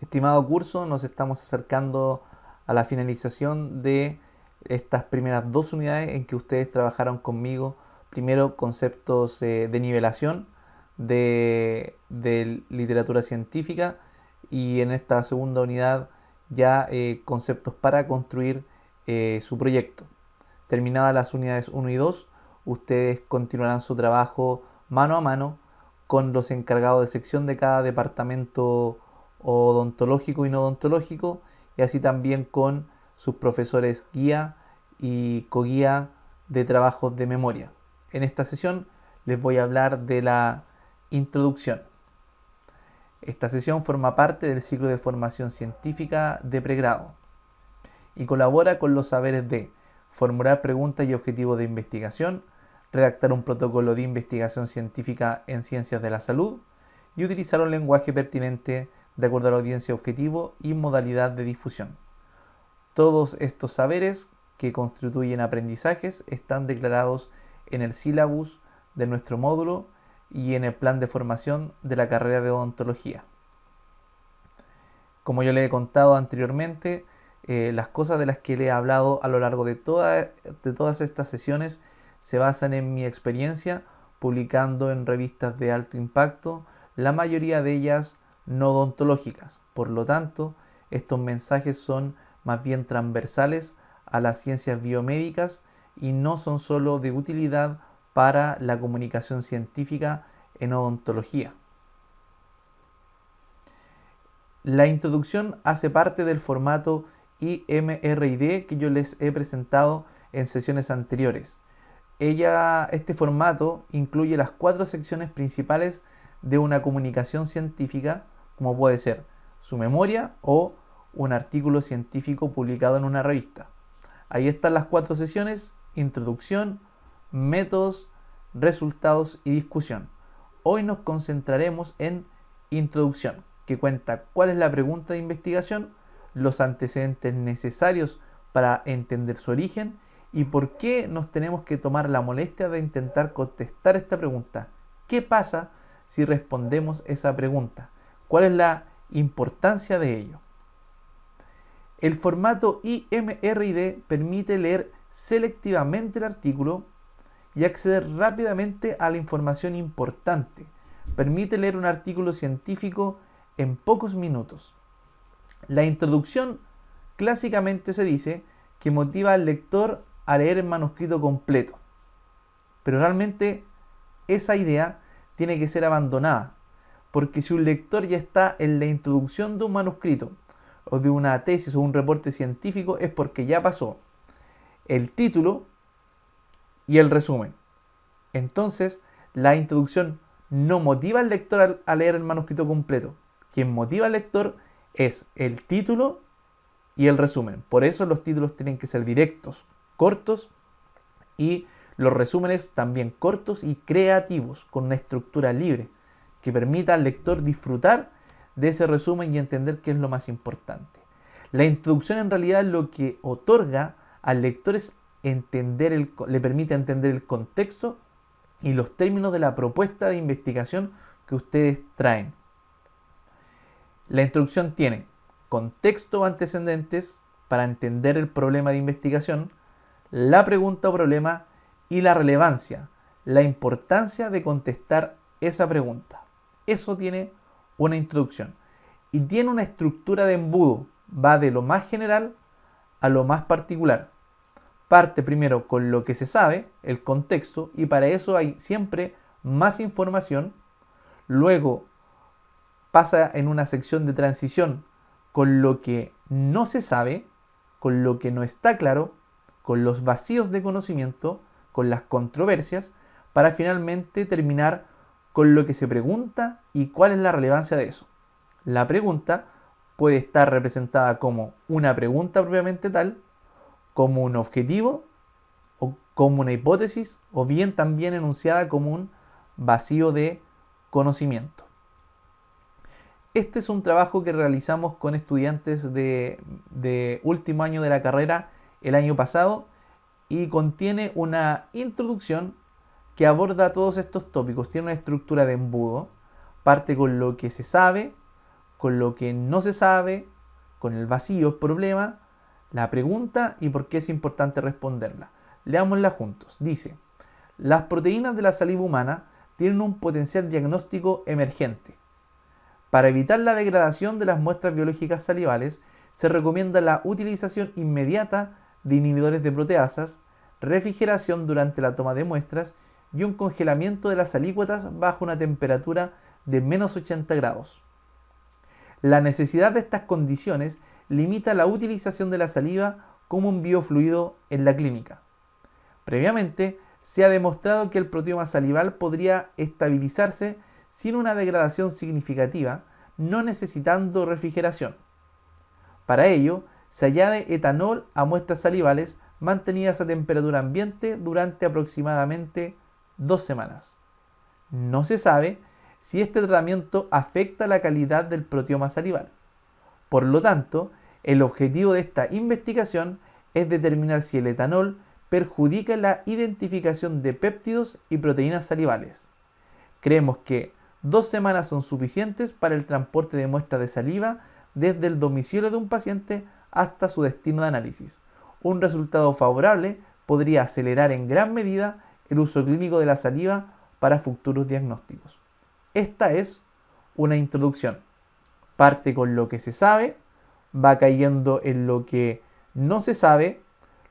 Estimado curso, nos estamos acercando a la finalización de estas primeras dos unidades en que ustedes trabajaron conmigo. Primero, conceptos de nivelación de literatura científica y en esta segunda unidad ya conceptos para construir su proyecto. Terminadas las unidades 1 y 2, ustedes continuarán su trabajo mano a mano con los encargados de sección de cada departamento odontológico y no odontológico, y así también con sus profesores guía y coguía de trabajos de memoria. En esta sesión les voy a hablar de la introducción. Esta sesión forma parte del ciclo de formación científica de pregrado y colabora con los saberes de formular preguntas y objetivos de investigación, redactar un protocolo de investigación científica en ciencias de la salud y utilizar un lenguaje pertinente de acuerdo a la audiencia objetivo y modalidad de difusión. Todos estos saberes que constituyen aprendizajes están declarados en el sílabus de nuestro módulo y en el plan de formación de la carrera de odontología. Como yo le he contado anteriormente, las cosas de las que le he hablado a lo largo de todas estas sesiones se basan en mi experiencia publicando en revistas de alto impacto, la mayoría de ellas no odontológicas. Por lo tanto, estos mensajes son más bien transversales a las ciencias biomédicas y no son solo de utilidad para la comunicación científica en odontología. La introducción hace parte del formato IMRID que yo les he presentado en sesiones anteriores. Este formato incluye las 4 secciones principales de una comunicación científica, como puede ser su memoria o un artículo científico publicado en una revista. Ahí están las 4 sesiones: introducción, métodos, resultados y discusión. Hoy nos concentraremos en introducción, que cuenta cuál es la pregunta de investigación, los antecedentes necesarios para entender su origen y por qué nos tenemos que tomar la molestia de intentar contestar esta pregunta. ¿Qué pasa si respondemos esa pregunta? ¿Cuál es la importancia de ello? El formato IMRID permite leer selectivamente el artículo y acceder rápidamente a la información importante. Permite leer un artículo científico en pocos minutos. La introducción clásicamente se dice que motiva al lector a leer el manuscrito completo, pero realmente esa idea tiene que ser abandonada, porque si un lector ya está en la introducción de un manuscrito o de una tesis o un reporte científico, es porque ya pasó el título y el resumen. Entonces, la introducción no motiva al lector a leer el manuscrito completo. Quien motiva al lector es el título y el resumen. Por eso los títulos tienen que ser directos, cortos, y los resúmenes también cortos y creativos, con una estructura libre que permita al lector disfrutar de ese resumen y entender qué es lo más importante. La introducción en realidad lo que otorga al lector es le permite entender el contexto y los términos de la propuesta de investigación que ustedes traen. La introducción tiene contexto o antecedentes para entender el problema de investigación, la pregunta o problema y la relevancia, la importancia de contestar esa pregunta. Eso tiene una introducción y tiene una estructura de embudo, va de lo más general a lo más particular. Parte primero con lo que se sabe, el contexto, y para eso hay siempre más información. Luego pasa en una sección de transición con lo que no se sabe, con lo que no está claro, con los vacíos de conocimiento, con las controversias, para finalmente terminar con lo que se pregunta y cuál es la relevancia de eso. La pregunta puede estar representada como una pregunta propiamente tal, como un objetivo, o como una hipótesis, o bien también enunciada como un vacío de conocimiento. Este es un trabajo que realizamos con estudiantes de último año de la carrera el año pasado y contiene una introducción que aborda todos estos tópicos. Tiene una estructura de embudo, parte con lo que se sabe, con lo que no se sabe, con el vacío, el problema, la pregunta y por qué es importante responderla. Leámosla juntos. Dice, las proteínas de la saliva humana tienen un potencial diagnóstico emergente. Para evitar la degradación de las muestras biológicas salivales, se recomienda la utilización inmediata de inhibidores de proteasas, refrigeración durante la toma de muestras y un congelamiento de las alícuotas bajo una temperatura de menos 80 grados. La necesidad de estas condiciones limita la utilización de la saliva como un biofluido en la clínica. Previamente, se ha demostrado que el proteoma salival podría estabilizarse sin una degradación significativa, no necesitando refrigeración. Para ello, se añade etanol a muestras salivales mantenidas a temperatura ambiente durante aproximadamente 2 semanas. No se sabe si este tratamiento afecta la calidad del proteoma salival. Por lo tanto, el objetivo de esta investigación es determinar si el etanol perjudica la identificación de péptidos y proteínas salivales. Creemos que 2 semanas son suficientes para el transporte de muestras de saliva desde el domicilio de un paciente hasta su destino de análisis. Un resultado favorable podría acelerar en gran medida el uso clínico de la saliva para futuros diagnósticos. Esta es una introducción. Parte con lo que se sabe, va cayendo en lo que no se sabe,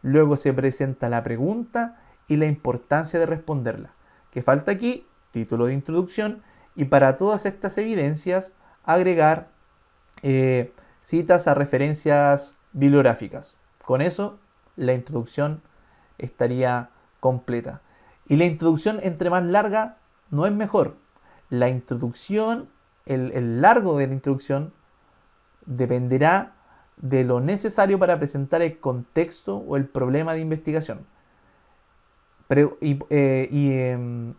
luego se presenta la pregunta y la importancia de responderla. ¿Qué falta aquí? Título de introducción, y para todas estas evidencias agregar citas a referencias bibliográficas. Con eso la introducción estaría completa. Y la introducción, entre más larga, no es mejor. La introducción, el largo de la introducción dependerá de lo necesario para presentar el contexto o el problema de investigación.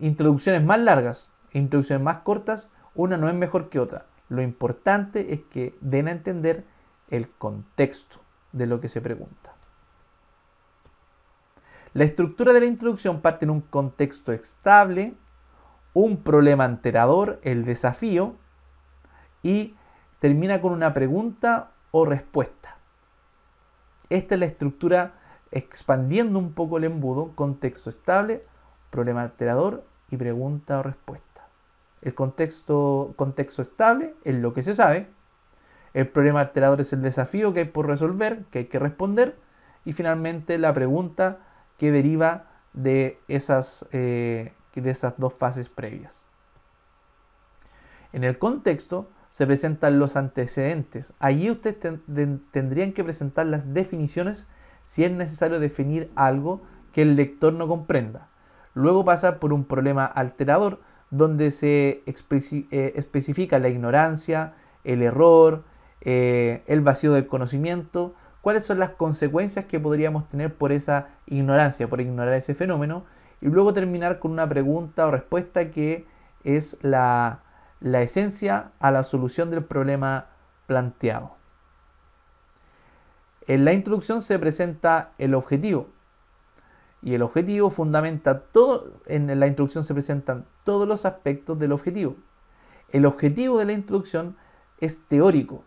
Introducciones más largas e introducciones más cortas, una no es mejor que otra. Lo importante es que den a entender el contexto de lo que se pregunta. La estructura de la introducción parte en un contexto estable, un problema alterador, el desafío, y termina con una pregunta o respuesta. Esta es la estructura expandiendo un poco el embudo: contexto estable, problema alterador y pregunta o respuesta. El contexto estable es lo que se sabe, el problema alterador es el desafío que hay por resolver, que hay que responder, y finalmente la pregunta que deriva de esas dos fases previas. En el contexto se presentan los antecedentes. Allí ustedes tendrían que presentar las definiciones si es necesario definir algo que el lector no comprenda. Luego pasa por un problema alterador, donde se especifica la ignorancia, el error, el vacío del conocimiento, cuáles son las consecuencias que podríamos tener por esa ignorancia, por ignorar ese fenómeno, y luego terminar con una pregunta o respuesta que es la esencia a la solución del problema planteado. En la introducción se presenta el objetivo, y el objetivo fundamenta todo. En la introducción se presentan todos los aspectos del objetivo. El objetivo de la introducción es teórico,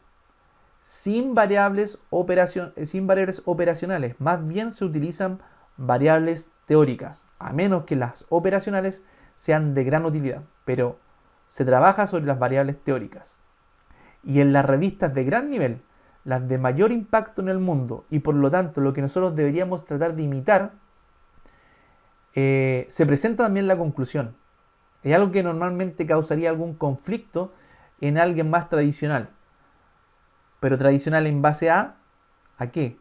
sin variables operacionales. Más bien se utilizan variables teóricas, a menos que las operacionales sean de gran utilidad, pero se trabaja sobre las variables teóricas. Y en las revistas de gran nivel, las de mayor impacto en el mundo, y por lo tanto lo que nosotros deberíamos tratar de imitar, se presenta también la conclusión. Es algo que normalmente causaría algún conflicto en alguien más tradicional. Pero tradicional en base ¿a qué?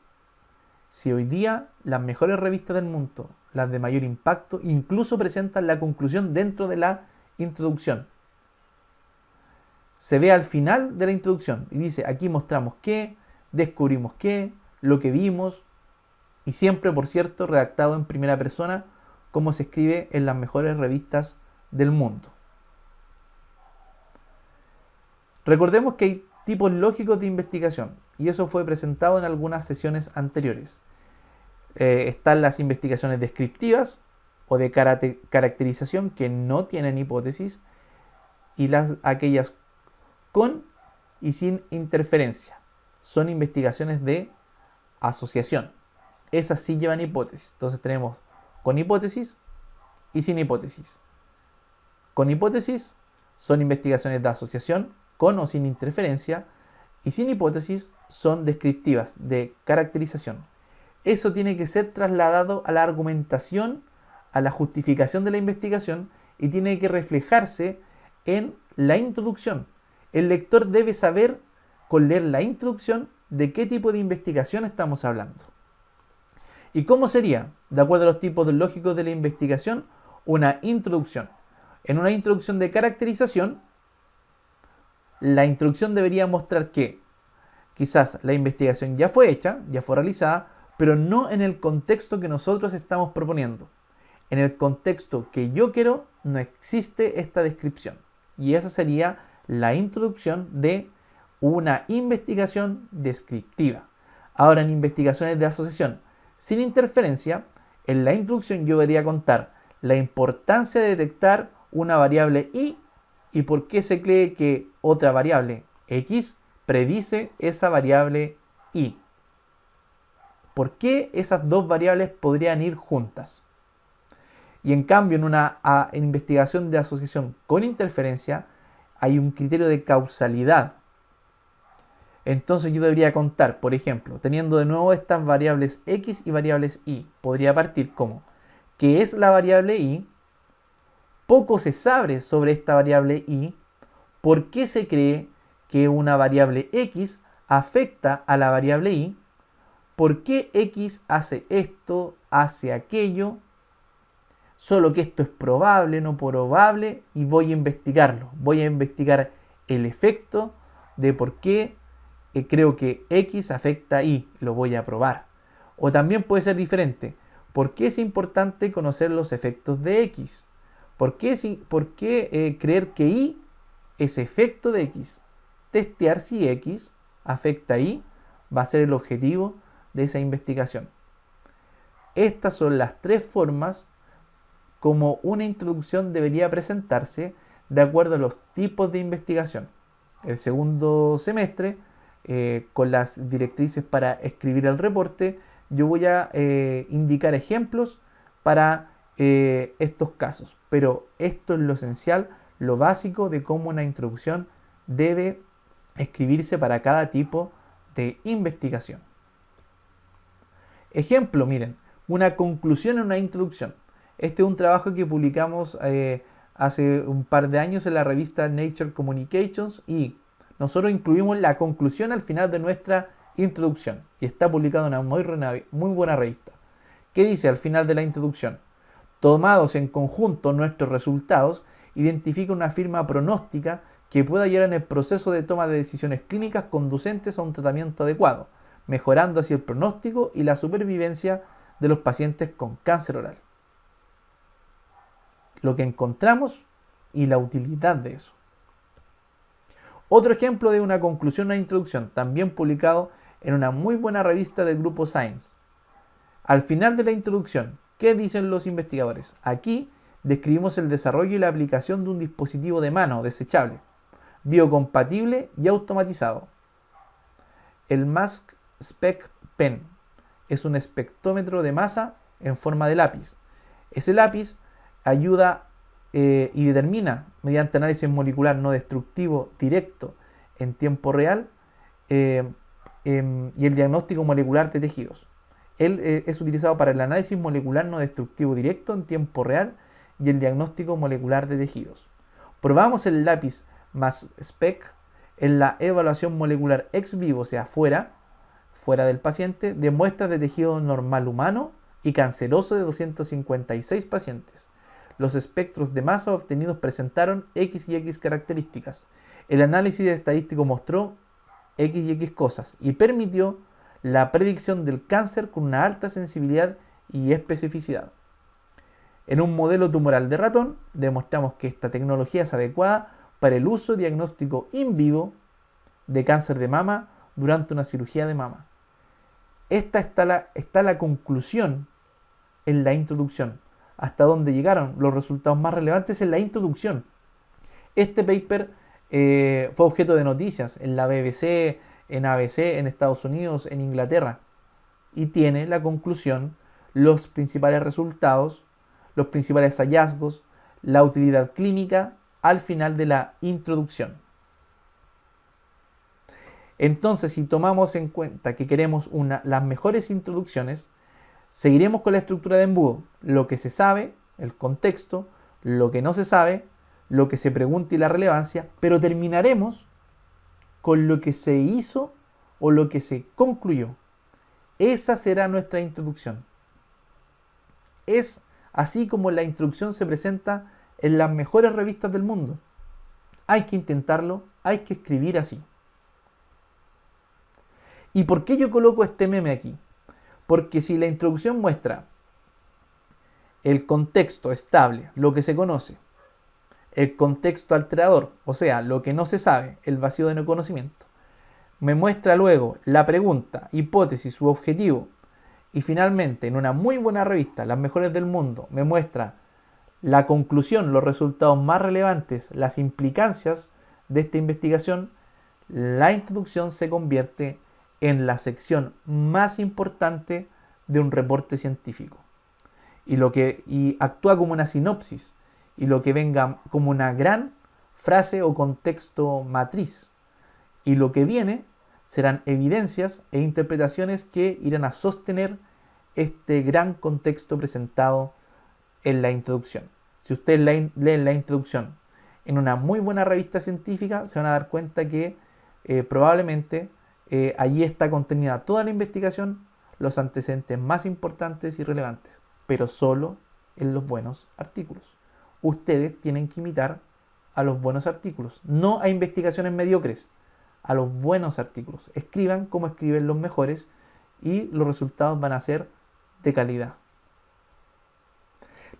Si hoy día las mejores revistas del mundo, las de mayor impacto, incluso presentan la conclusión dentro de la introducción. Se ve al final de la introducción y dice: aquí mostramos qué, descubrimos qué, lo que vimos, y siempre, por cierto, redactado en primera persona, como se escribe en las mejores revistas del mundo. Recordemos que hay tipos lógicos de investigación, y eso fue presentado en algunas sesiones anteriores. Están las investigaciones descriptivas o de caracterización, que no tienen hipótesis, y aquellas con y sin interferencia. Son investigaciones de asociación. Esas sí llevan hipótesis. Entonces tenemos con hipótesis y sin hipótesis. Con hipótesis son investigaciones de asociación, con o sin interferencia, y sin hipótesis son descriptivas, de caracterización. Eso tiene que ser trasladado a la argumentación, a la justificación de la investigación, y tiene que reflejarse en la introducción. El lector debe saber, con leer la introducción, de qué tipo de investigación estamos hablando. ¿Y cómo sería? De acuerdo a los tipos lógicos de la investigación, una introducción. En una introducción de caracterización, la introducción debería mostrar que quizás la investigación ya fue hecha, ya fue realizada, pero no en el contexto que nosotros estamos proponiendo. En el contexto que yo quiero, no existe esta descripción. Y esa sería la introducción de una investigación descriptiva. Ahora, en investigaciones de asociación sin interferencia, en la introducción yo debería contar la importancia de detectar una variable y por qué se cree que otra variable x predice esa variable y. ¿Por qué esas dos variables podrían ir juntas? Y en cambio, en una investigación de asociación con interferencia, hay un criterio de causalidad. Entonces yo debería contar, por ejemplo, teniendo de nuevo estas variables x y variables y, podría partir como, ¿qué es la variable y? Poco se sabe sobre esta variable y. ¿Por qué se cree que una variable x afecta a la variable y? ¿Por qué x hace esto, hace aquello? Solo que esto es probable, no probable, y voy a investigarlo. Voy a investigar el efecto de por qué creo que x afecta a y. Lo voy a probar. O también puede ser diferente. ¿Por qué es importante conocer los efectos de x? ¿Por qué creer que y es efecto de x? Testear si x afecta a y va a ser el objetivo de esa investigación. Estas son las tres formas como una introducción debería presentarse de acuerdo a los tipos de investigación. El segundo semestre, con las directrices para escribir el reporte, yo voy a indicar ejemplos para estos casos. Pero esto es lo esencial, lo básico de cómo una introducción debe escribirse para cada tipo de investigación. Ejemplo, miren, una conclusión en una introducción. Este es un trabajo que publicamos hace un par de años en la revista Nature Communications y nosotros incluimos la conclusión al final de nuestra introducción y está publicado en una muy buena revista. ¿Qué dice al final de la introducción? Tomados en conjunto nuestros resultados, identifica una firma pronóstica que pueda ayudar en el proceso de toma de decisiones clínicas conducentes a un tratamiento adecuado, mejorando así el pronóstico y la supervivencia de los pacientes con cáncer oral. Lo que encontramos y la utilidad de eso. Otro ejemplo de una conclusión, una introducción, también publicado en una muy buena revista del grupo Science. Al final de la introducción, ¿qué dicen los investigadores? Aquí describimos el desarrollo y la aplicación de un dispositivo de mano desechable, biocompatible y automatizado. El Mass Spec Pen es un espectrómetro de masa en forma de lápiz. Ese lápiz ayuda y determina, mediante análisis molecular no destructivo directo en tiempo real, y el diagnóstico molecular de tejidos. Él es utilizado para el análisis molecular no destructivo directo en tiempo real y el diagnóstico molecular de tejidos. Probamos el lápiz Mass Spec en la evaluación molecular ex vivo, o sea, fuera del paciente, de muestras de tejido normal humano y canceroso de 256 pacientes. Los espectros de masa obtenidos presentaron X y X características. El análisis estadístico mostró X y X cosas y permitió la predicción del cáncer con una alta sensibilidad y especificidad. En un modelo tumoral de ratón, demostramos que esta tecnología es adecuada para el uso diagnóstico in vivo de cáncer de mama durante una cirugía de mama. Esta está la conclusión en la introducción. Hasta donde llegaron los resultados más relevantes en la introducción. Este paper Fue objeto de noticias en la BBC, en ABC, en Estados Unidos, en Inglaterra. Y tiene la conclusión, los principales resultados, los principales hallazgos, la utilidad clínica al final de la introducción. Entonces, si tomamos en cuenta que queremos las mejores introducciones, seguiremos con la estructura de embudo. Lo que se sabe, el contexto, lo que no se sabe, lo que se pregunta y la relevancia, pero terminaremos con lo que se hizo o lo que se concluyó. Esa será nuestra introducción. Es así como la introducción se presenta en las mejores revistas del mundo. Hay que intentarlo, hay que escribir así. ¿Y por qué yo coloco este meme aquí? Porque si la introducción muestra el contexto estable, lo que se conoce, el contexto alterador, o sea, lo que no se sabe, el vacío de no conocimiento, me muestra luego la pregunta, hipótesis u objetivo, y finalmente en una muy buena revista, las mejores del mundo, me muestra la conclusión, los resultados más relevantes, las implicancias de esta investigación, la introducción se convierte en la sección más importante de un reporte científico y actúa como una sinopsis y lo que venga como una gran frase o contexto matriz, y lo que viene serán evidencias e interpretaciones que irán a sostener este gran contexto presentado en la introducción. Si ustedes leen la introducción en una muy buena revista científica, se van a dar cuenta que probablemente allí está contenida toda la investigación, los antecedentes más importantes y relevantes, pero solo en los buenos artículos. Ustedes tienen que imitar a los buenos artículos, no a investigaciones mediocres, a los buenos artículos. Escriban como escriben los mejores y los resultados van a ser de calidad.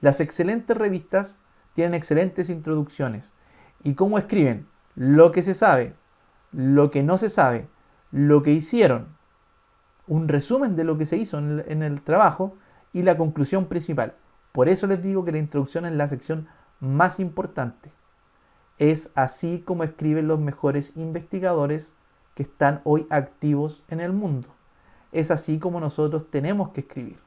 Las excelentes revistas tienen excelentes introducciones. ¿Y cómo escriben? Lo que se sabe, lo que no se sabe, lo que hicieron, un resumen de lo que se hizo en el trabajo y la conclusión principal. Por eso les digo que la introducción es la sección más importante. Es así como escriben los mejores investigadores que están hoy activos en el mundo. Es así como nosotros tenemos que escribir.